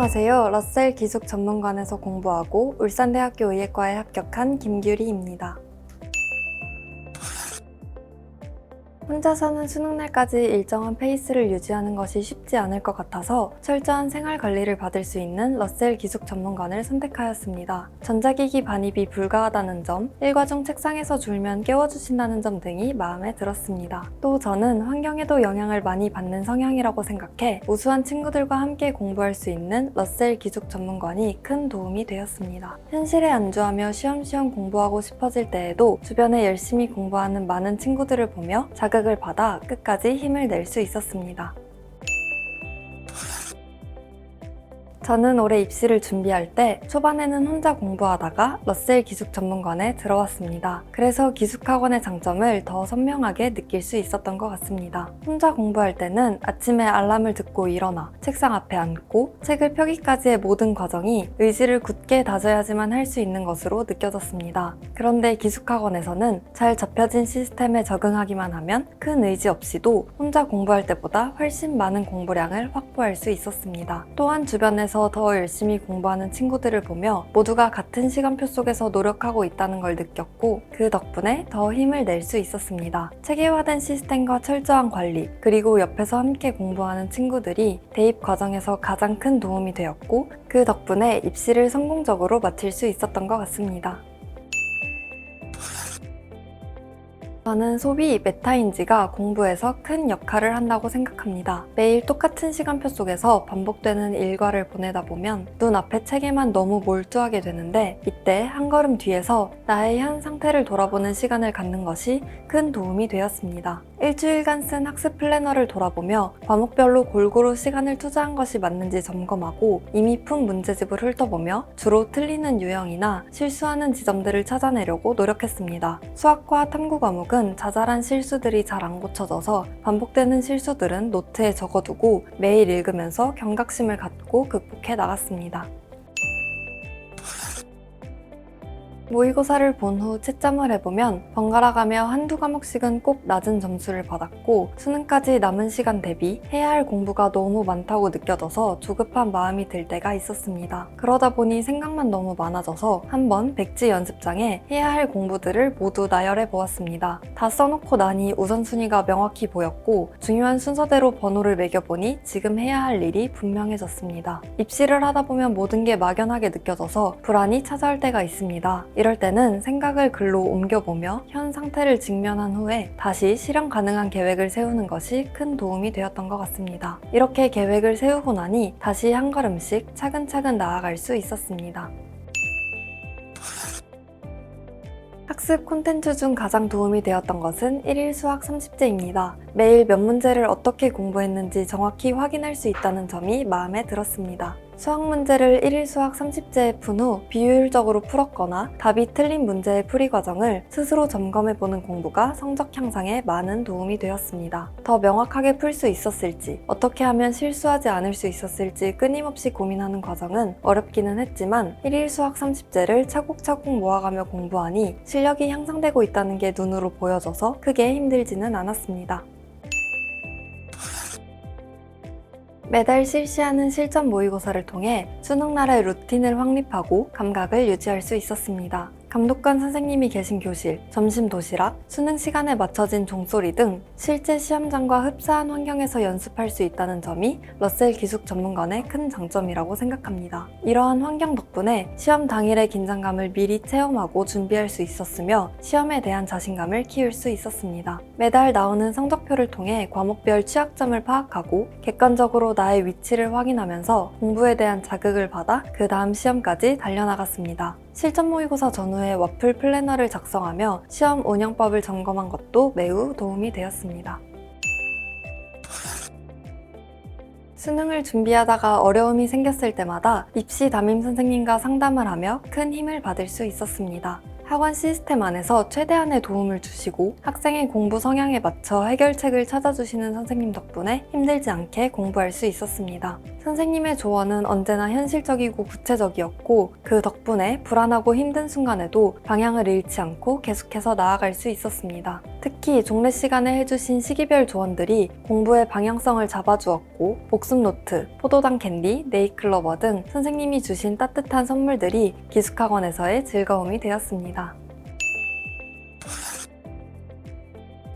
안녕하세요. 러셀 기숙전문관에서 공부하고 울산대학교 의예과에 합격한 김규리입니다. 혼자서는 수능날까지 일정한 페이스를 유지하는 것이 쉽지 않을 것 같아서 철저한 생활 관리를 받을 수 있는 러셀 기숙 전문관을 선택하였습니다. 전자기기 반입이 불가하다는 점, 일과중 책상에서 졸면 깨워주신다는 점 등이 마음에 들었습니다. 또 저는 환경에도 영향을 많이 받는 성향이라고 생각해 우수한 친구들과 함께 공부할 수 있는 러셀 기숙 전문관이 큰 도움이 되었습니다. 현실에 안주하며 쉬엄쉬엄 공부하고 싶어질 때에도 주변에 열심히 공부하는 많은 친구들을 보며 자극을 받아 끝까지 힘을 낼 수 있었습니다. 저는 올해 입시를 준비할 때 초반에는 혼자 공부하다가 러셀 기숙 전문관에 들어왔습니다. 그래서 기숙학원의 장점을 더 선명하게 느낄 수 있었던 것 같습니다. 혼자 공부할 때는 아침에 알람을 듣고 일어나 책상 앞에 앉고 책을 펴기까지의 모든 과정이 의지를 굳게 다져야지만 할 수 있는 것으로 느껴졌습니다. 그런데 기숙학원에서는 잘 잡혀진 시스템에 적응하기만 하면 큰 의지 없이도 혼자 공부할 때보다 훨씬 많은 공부량을 확보할 수 있었습니다. 또한 주변에서 더 열심히 공부하는 친구들을 보며 모두가 같은 시간표 속에서 노력하고 있다는 걸 느꼈고 그 덕분에 더 힘을 낼 수 있었습니다. 체계화된 시스템과 철저한 관리, 그리고 옆에서 함께 공부하는 친구들이 대입 과정에서 가장 큰 도움이 되었고 그 덕분에 입시를 성공적으로 마칠 수 있었던 것 같습니다. 저는 소비 메타인지가 공부에서 큰 역할을 한다고 생각합니다. 매일 똑같은 시간표 속에서 반복되는 일과를 보내다 보면 눈앞의 책에만 너무 몰두하게 되는데 이때 한 걸음 뒤에서 나의 현 상태를 돌아보는 시간을 갖는 것이 큰 도움이 되었습니다. 일주일간 쓴 학습 플래너를 돌아보며 과목별로 골고루 시간을 투자한 것이 맞는지 점검하고 이미 푼 문제집을 훑어보며 주로 틀리는 유형이나 실수하는 지점들을 찾아내려고 노력했습니다. 수학과 탐구 과목은 자잘한 실수들이 잘 안 고쳐져서 반복되는 실수들은 노트에 적어두고 매일 읽으면서 경각심을 갖고 극복해 나갔습니다. 모의고사를 본 후 채점을 해보면 번갈아가며 한두 과목씩은 꼭 낮은 점수를 받았고 수능까지 남은 시간 대비 해야 할 공부가 너무 많다고 느껴져서 조급한 마음이 들 때가 있었습니다. 그러다 보니 생각만 너무 많아져서 한번 백지 연습장에 해야 할 공부들을 모두 나열해 보았습니다. 다 써놓고 나니 우선순위가 명확히 보였고 중요한 순서대로 번호를 매겨보니 지금 해야 할 일이 분명해졌습니다. 입시를 하다 보면 모든 게 막연하게 느껴져서 불안이 찾아올 때가 있습니다. 이럴 때는 생각을 글로 옮겨보며 현 상태를 직면한 후에 다시 실현 가능한 계획을 세우는 것이 큰 도움이 되었던 것 같습니다. 이렇게 계획을 세우고 나니 다시 한 걸음씩 차근차근 나아갈 수 있었습니다. 학습 콘텐츠 중 가장 도움이 되었던 것은 1일 수학 30제입니다. 매일 몇 문제를 어떻게 공부했는지 정확히 확인할 수 있다는 점이 마음에 들었습니다. 수학 문제를 1일 수학 30제에 푼 후 비효율적으로 풀었거나 답이 틀린 문제의 풀이 과정을 스스로 점검해보는 공부가 성적 향상에 많은 도움이 되었습니다. 더 명확하게 풀 수 있었을지, 어떻게 하면 실수하지 않을 수 있었을지 끊임없이 고민하는 과정은 어렵기는 했지만 1일 수학 30제를 차곡차곡 모아가며 공부하니 실력이 향상되고 있다는 게 눈으로 보여져서 크게 힘들지는 않았습니다. 매달 실시하는 실전 모의고사를 통해 수능날의 루틴을 확립하고 감각을 유지할 수 있었습니다. 감독관 선생님이 계신 교실, 점심 도시락, 수능 시간에 맞춰진 종소리 등 실제 시험장과 흡사한 환경에서 연습할 수 있다는 점이 러셀 기숙 전문관의 큰 장점이라고 생각합니다. 이러한 환경 덕분에 시험 당일의 긴장감을 미리 체험하고 준비할 수 있었으며 시험에 대한 자신감을 키울 수 있었습니다. 매달 나오는 성적표를 통해 과목별 취약점을 파악하고 객관적으로 나의 위치를 확인하면서 공부에 대한 자극을 받아 그 다음 시험까지 달려나갔습니다. 실전 모의고사 전후에 와플 플래너를 작성하며 시험 운영법을 점검한 것도 매우 도움이 되었습니다. 수능을 준비하다가 어려움이 생겼을 때마다 입시 담임 선생님과 상담을 하며 큰 힘을 받을 수 있었습니다. 학원 시스템 안에서 최대한의 도움을 주시고 학생의 공부 성향에 맞춰 해결책을 찾아주시는 선생님 덕분에 힘들지 않게 공부할 수 있었습니다. 선생님의 조언은 언제나 현실적이고 구체적이었고 그 덕분에 불안하고 힘든 순간에도 방향을 잃지 않고 계속해서 나아갈 수 있었습니다. 특히 종례 시간에 해주신 시기별 조언들이 공부의 방향성을 잡아주었고 복습 노트, 포도당 캔디, 네일클로버 등 선생님이 주신 따뜻한 선물들이 기숙학원에서의 즐거움이 되었습니다.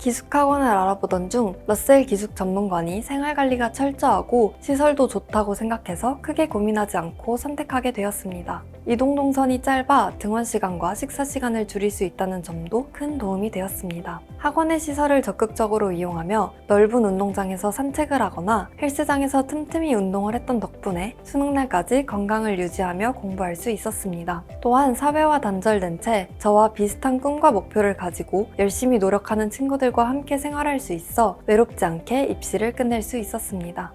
기숙학원을 알아보던 중 러셀 기숙 전문관이 생활관리가 철저하고 시설도 좋다고 생각해서 크게 고민하지 않고 선택하게 되었습니다. 이동 동선이 짧아 등원 시간과 식사 시간을 줄일 수 있다는 점도 큰 도움이 되었습니다. 학원의 시설을 적극적으로 이용하며 넓은 운동장에서 산책을 하거나 헬스장에서 틈틈이 운동을 했던 덕분에 수능날까지 건강을 유지하며 공부할 수 있었습니다. 또한 사회와 단절된 채 저와 비슷한 꿈과 목표를 가지고 열심히 노력하는 친구들과 함께 생활할 수 있어 외롭지 않게 입시를 끝낼 수 있었습니다.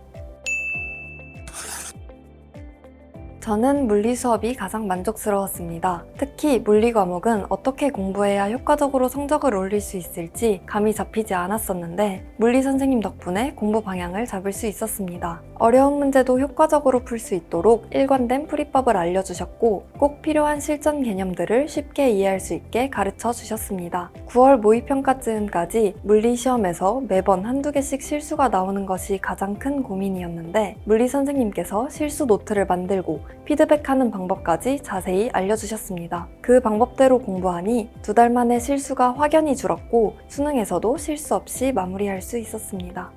저는 물리 수업이 가장 만족스러웠습니다. 특히 물리 과목은 어떻게 공부해야 효과적으로 성적을 올릴 수 있을지 감이 잡히지 않았었는데 물리 선생님 덕분에 공부 방향을 잡을 수 있었습니다. 어려운 문제도 효과적으로 풀 수 있도록 일관된 풀이법을 알려주셨고 꼭 필요한 실전 개념들을 쉽게 이해할 수 있게 가르쳐 주셨습니다. 9월 모의평가쯤까지 물리 시험에서 매번 한두 개씩 실수가 나오는 것이 가장 큰 고민이었는데 물리 선생님께서 실수 노트를 만들고 피드백하는 방법까지 자세히 알려주셨습니다. 그 방법대로 공부하니 2달 만에 실수가 확연히 줄었고 수능에서도 실수 없이 마무리할 수 있었습니다.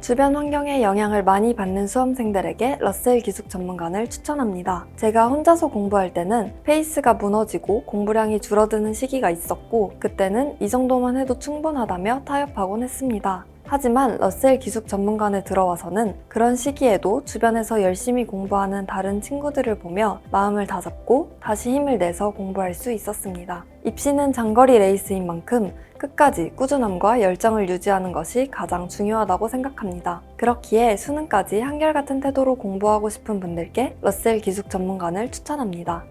주변 환경에 영향을 많이 받는 수험생들에게 러셀 기숙 전문관을 추천합니다. 제가 혼자서 공부할 때는 페이스가 무너지고 공부량이 줄어드는 시기가 있었고 그때는 이 정도만 해도 충분하다며 타협하곤 했습니다. 하지만 러셀 기숙 전문관에 들어와서는 그런 시기에도 주변에서 열심히 공부하는 다른 친구들을 보며 마음을 다잡고 다시 힘을 내서 공부할 수 있었습니다. 입시는 장거리 레이스인 만큼 끝까지 꾸준함과 열정을 유지하는 것이 가장 중요하다고 생각합니다. 그렇기에 수능까지 한결같은 태도로 공부하고 싶은 분들께 러셀 기숙 전문관을 추천합니다.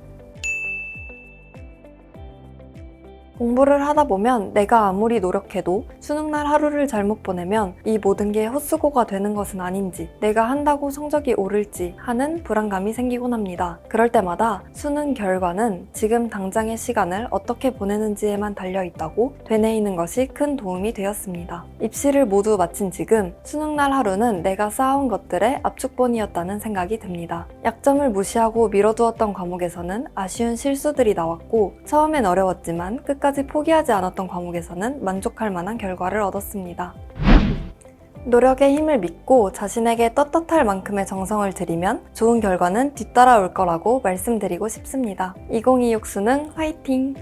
공부를 하다 보면 내가 아무리 노력해도 수능날 하루를 잘못 보내면 이 모든 게 헛수고가 되는 것은 아닌지, 내가 한다고 성적이 오를지 하는 불안감이 생기곤 합니다. 그럴 때마다 수능 결과는 지금 당장의 시간을 어떻게 보내는지에만 달려있다고 되뇌이는 것이 큰 도움이 되었습니다. 입시를 모두 마친 지금 수능날 하루는 내가 쌓아온 것들의 압축본이었다는 생각이 듭니다. 약점을 무시하고 미뤄두었던 과목에서는 아쉬운 실수들이 나왔고 처음엔 어려웠지만 끝까지 포기하지 않았던 과목에서는 만족할 만한 결과를 얻었습니다. 노력의 힘을 믿고 자신에게 떳떳할 만큼의 정성을 들이면 좋은 결과는 뒤따라올 거라고 말씀드리고 싶습니다. 2026 수능 화이팅!